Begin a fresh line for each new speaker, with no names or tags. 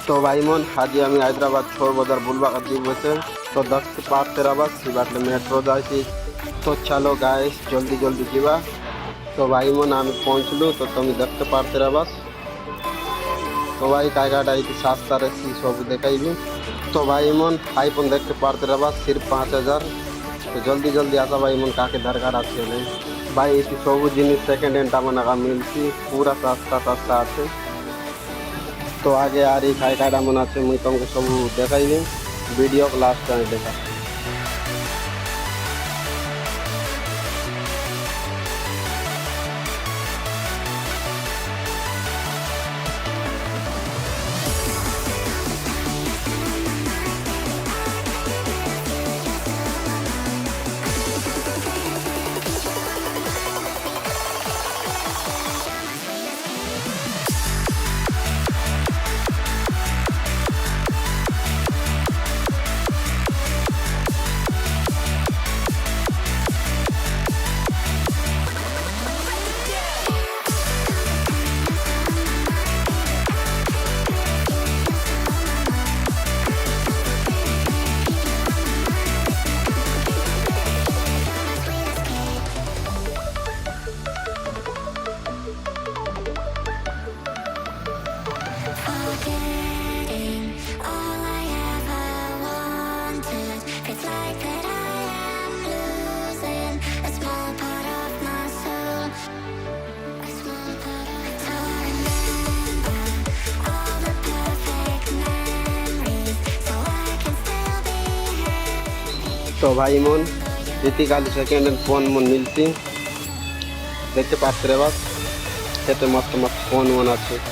तो भाई मन आज আমি হায়দ্রাবাদ छोड़ बाजार बुलवा दी बसे तो 10 से 5 तेरा बस बाटले मेट्रो जासी तो चलो गाइस जल्दी जल्दी जीवा तो भाई मन আমি পৌঁছলু তো তুমি দেখতে পারতে বাস तो भाई कायगाटा ये सस्ता सी सब देखाइबी तो भाई मन आईफोन देखते पारते बस सिर्फ 5000 तो जल्दी जल्दी आसा भाई मन काके दरकार आछे भाई ये सब जिनिस सेकेंड हैंड मना मिलती पूरा सस्ता सस्ता आछे तो आगे आ रही खाई काटा मन आछे मुई तुमको सब देखाइबी वीडियो को लास्ट टाइम देखा तो भाई मन रीतिकाली सेकेंड हैंड फोन मन मिलती देखते पाते बस मस्त मस्त फोन मन आछे।